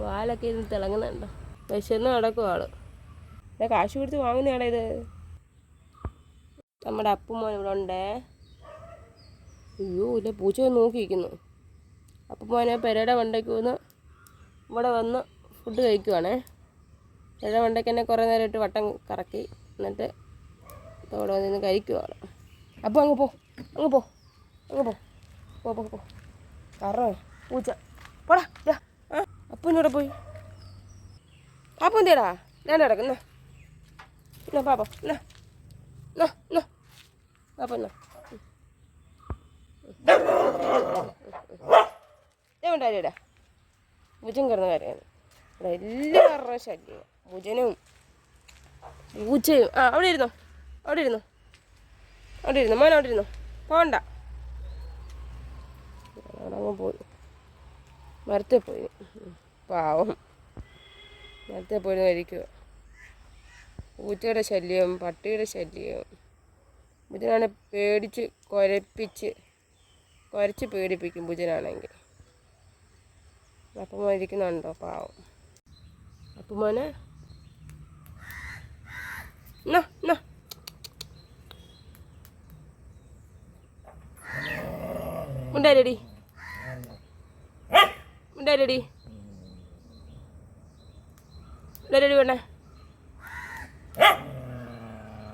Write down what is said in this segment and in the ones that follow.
വാലൊക്കെ ഇരുന്ന് തിളങ്ങുന്നുണ്ടോ. വിശന്ന് നടക്കും ആള്. കാശ് കൊടുത്ത് വാങ്ങുന്നതാണോ ഇത്? നമ്മുടെ അപ്പുമോൻ ഇവിടെ ഉണ്ടേ. അയ്യോ ഇല്ല, പൂച്ച നോക്കിയിരിക്കുന്നു. അപ്പുമോനെ പെരയുടെ മണ്ടയ്ക്ക് വന്ന് ഇവിടെ വന്ന് ഫുഡ് കഴിക്കുവാണേ. പെരയുടെ മണ്ടയ്ക്ക് തന്നെ കുറേ നേരം ഇട്ട് വട്ടം കറക്കി എന്നിട്ട് ഇവിടെ വന്ന് കഴിക്കുവാണ്. അപ്പോൾ അങ്ങ് പോ അങ്ങ് പോ അങ്ങ് പോ പോ പോ പോ കറോ പൂച്ച പോടാ. അപ്പൂനോടെ പോയി. പാപ്പ എന്തേടാ? ഞാൻ കിടക്കുന്നേ. എന്നാ പാപ്പ എന്നാ എന്നാ എന്നാ പാപ്പ എന്നാ ഉണ്ടായിടാ. ഭുജൻ കിടന്ന കാര്യമാണ് ഇവിടെ എല്ലാവരുടെ ശല്യം. ഭുജനും പൂച്ചയും. അവിടെ ഇരുന്നോ, അവിടെ ഇരുന്നോ, അവിടെ ഇരുന്നു മോൻ, അവിടെ ഇരുന്നു. പോണ്ട. അവിടെ പോയി മരത്തിൽ പോയി. പാവം മരത്തിൽ പോയി കഴിക്കുക. പൂച്ചയുടെ ശല്യം, പട്ടിയുടെ ശല്യം. ഭുജനാണെ പേടിച്ച് കുരച്ച് പേടിപ്പിക്കും ഭുജനാണെങ്കിൽ. അപ്പം ഇരിക്കുന്നുണ്ടോ പാവം. അപ്പം മോനെ എന്നാ എന്നാ ഉണ്ടായിരടി ഉണ്ടായിരടി ഉണ്ടായിരടി വേണേ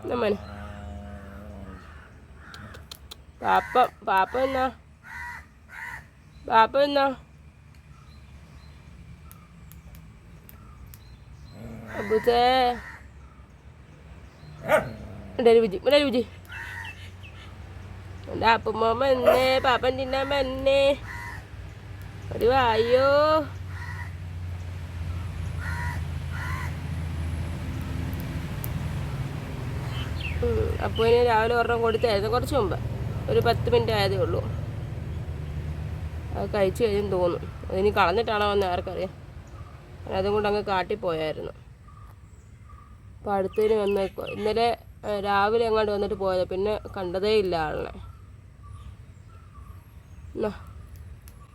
നമ്മനെ പാപ്പ എന്നാ അബുസേ വിജി എൻ്റെ അപ്പമ്മ വന്നേ, പാപ്പൻ തിന്നാൻ വന്നേ. ഒരു വായോ. അപ്പൂന് രാവിലെ ഒരെണ്ണം കൊടുത്തായിരുന്നു, കുറച്ച് മുമ്പ്. ഒരു 10 മിനിറ്റ് ആയതേ ഉള്ളൂ. അത് കഴിച്ച് കഴിഞ്ഞെന്ന് തോന്നുന്നു. അതിനി കളഞ്ഞിട്ടാണോ എന്ന് ആർക്കറിയാം. അതും കൊണ്ട് അങ്ങ് കാട്ടിപ്പോയായിരുന്നു. അപ്പോൾ അടുത്തതിന് വന്നേക്കോ. ഇന്നലെ രാവിലെ എങ്ങാണ്ട് വന്നിട്ട് പോയത്, പിന്നെ കണ്ടതേ ഇല്ല ആളിനെ. എന്നാ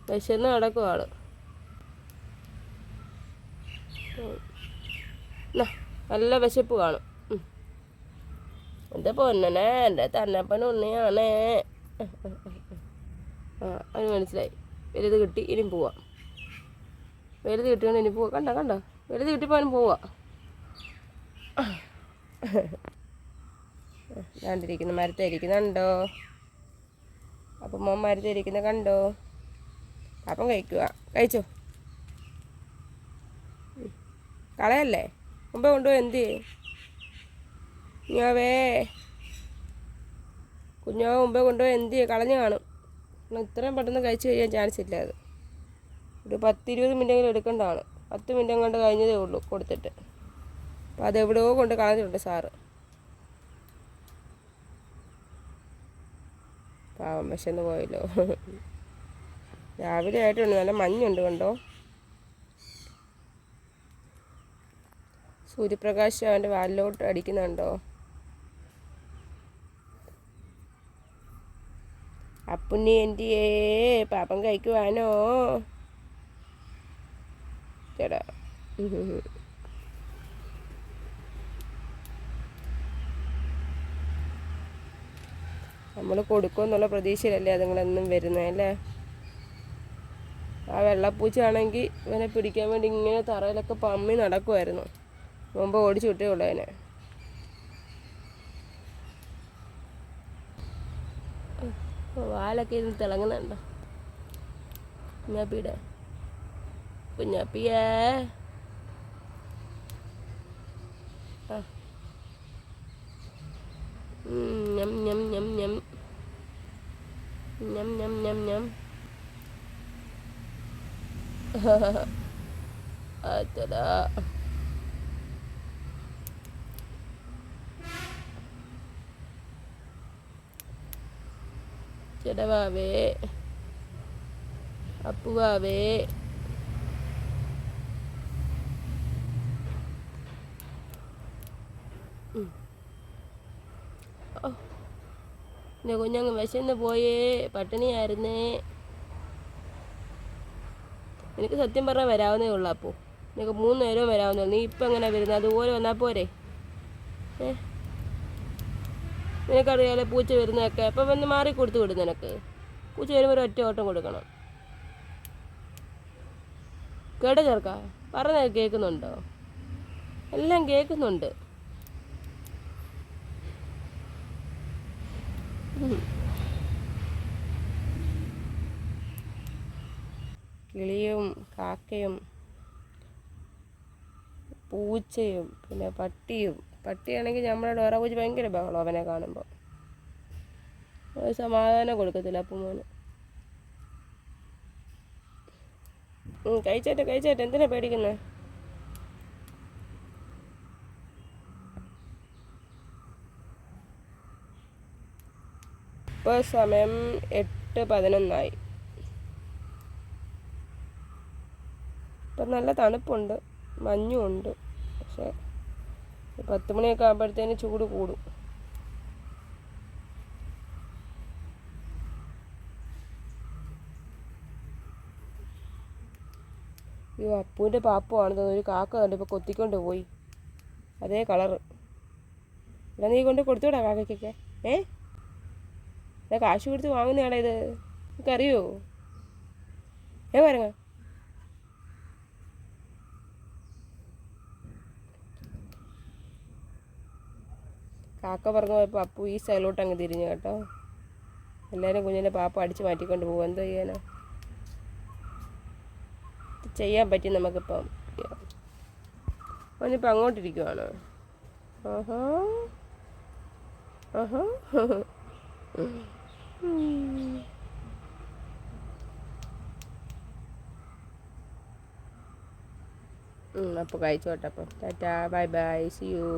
വിശന്ന് നടക്കും ആള്. എന്നാ നല്ല വിശപ്പ് കാണും. എൻ്റെ പൊന്നനെ, എൻ്റെ തന്നപ്പൻ ഉണ്ണിയാണേ. അതിന് മനസ്സിലായി. വലുത് കിട്ടി, ഇനി പോവാം. വലുത് കിട്ടിയോണ്ട് ഇനി പോവാം. കണ്ടോ വലുത് കിട്ടിപ്പോനും പോവാ. കണ്ടിരിക്കുന്നു, മരത്തിരിക്കുന്നുണ്ടോ? അപ്പം മോൻ മരത്തിരിക്കുന്ന കണ്ടോ? അപ്പം കഴിച്ചോ. കളയല്ലേ, മുമ്പേ കൊണ്ടുപോയി എന്ത് ചെയ്യും? കുഞ്ഞാവേ മുമ്പേ കൊണ്ടുപോയി എന്ത് ചെയ്യും? കളഞ്ഞു കാണും. ഇത്രയും പെട്ടെന്ന് കഴിച്ച് കഴിയാൻ ചാൻസ് ഇല്ല. അത് ഒരു 10-20 മിനിറ്റെങ്കിലും എടുക്കേണ്ടതാണ്. 10 മിനിറ്റ് അങ്ങോട്ട് കഴിഞ്ഞതേ ഉള്ളൂ കൊടുത്തിട്ട്. അപ്പം അതെവിടെയോ കൊണ്ട് കളഞ്ഞിട്ടുണ്ട് സാറ്. പാവം വിശന്ന് പോയല്ലോ. രാവിലെ ആയിട്ടുണ്ട്, നല്ല മഞ്ഞുണ്ട് കണ്ടോ. സൂര്യപ്രകാശം അവൻ്റെ വാലിലോട്ട് അടിക്കുന്നുണ്ടോ. അപ്പുണ്ണി എന്തിയേ? പാപ്പം കഴിക്കുവാനോ? ചേട്ടാ നമ്മൾ കൊടുക്കുമെന്നുള്ള പ്രതീക്ഷയിലല്ലേ അതുങ്ങളെന്നും വരുന്നതല്ലേ. ആ വെള്ളപ്പൂച്ചയാണെങ്കിൽ ഇവനെ പിടിക്കാൻ വേണ്ടി ഇങ്ങനെ തറയിലൊക്കെ പമ്മി നടക്കുമായിരുന്നു. മുമ്പ് ഓടിച്ചു വിട്ടേ ഉള്ളൂ അതിനെ. വാലൊക്കെ ഇരുന്ന് തിളങ്ങുന്നുണ്ടോ. കുഞ്ഞാപ്പിയേ ഞം ഞം ഞം ഞം ഞം ഞം ഞം ഞം. അതാ ചെടവാവേ, അപ്പുവാവേ. എൻ്റെ കുഞ്ഞങ്ങ് വിശന്ന് പോയേ, പട്ടിണിയായിരുന്നേ. എനിക്ക് സത്യം പറഞ്ഞാൽ വരാവുന്നേ ഉള്ളൂ. അപ്പോൾ നിനക്ക് 3 നേരവും വരാവുന്നേ ഉള്ളൂ. നീ ഇപ്പം എങ്ങനെ വരുന്നത്? അതുപോലെ വന്നാൽ പോരെ? നിനക്കറിയാലോ പൂച്ച വരുന്നതൊക്കെ. അപ്പം വന്ന് മാറി കൊടുത്തു വിടും. നിനക്ക് പൂച്ച വരുമ്പോൾ ഒരു ഒറ്റ ഓട്ടം കൊടുക്കണം. കേട്ടോ ചെറുക്ക? പറഞ്ഞത് കേൾക്കുന്നുണ്ടോ? എല്ലാം കേൾക്കുന്നുണ്ട്. കിളിയും കാക്കയും പൂച്ചയും പിന്നെ പട്ടിയും. പട്ടിയാണെങ്കിൽ നമ്മുടെ ഡോറ പൂച്ച ഭയങ്കര ബഹളം അവനെ കാണുമ്പോൾ. ഒരു സമാധാനം കൊടുക്കത്തില്ല അപ്പം മോന്. കഴിച്ചേട്ടെ എന്തിനാ പേടിക്കുന്നത്? ഇപ്പോൾ സമയം 8:11. ഇപ്പം നല്ല തണുപ്പുണ്ട്, മഞ്ഞുമുണ്ട്. പക്ഷേ 10 മണിയൊക്കെ ആകുമ്പോഴത്തേന് ചൂട് കൂടും. ഈ അപ്പൂൻ്റെ പാപ്പമാണ് തോന്നുന്നു. ഒരു കാക്ക കണ്ട് ഇപ്പോൾ കൊത്തിക്കൊണ്ട് പോയി. അതേ കളറ്. ഇവിടെ നീ കൊണ്ട് കൊടുത്തുവിടാ കാക്കയ്ക്കൊക്കെ. ഇതാ കാശ് കൊടുത്ത് വാങ്ങുന്നതാണോ ഇത്? നിനക്കറിയോ? പറഞ്ഞ കാക്ക പറഞ്ഞു പോയപ്പോൾ അപ്പു ഈ സൈഡിലോട്ട് അങ്ങ് തിരിഞ്ഞു കേട്ടോ. എല്ലാവരും കുഞ്ഞിൻ്റെ പാപ്പ അടിച്ച് മാറ്റിക്കൊണ്ട് പോകും. എന്തോ ചെയ്യാനാ? ചെയ്യാൻ പറ്റി നമുക്കിപ്പം. അവനിപ്പോൾ അങ്ങോട്ടിരിക്കുവാണോ? ആഹാ ആഹാ അപ്പോൾ കഴിച്ചോട്ടെ. അപ്പം tata, bye bye, see U.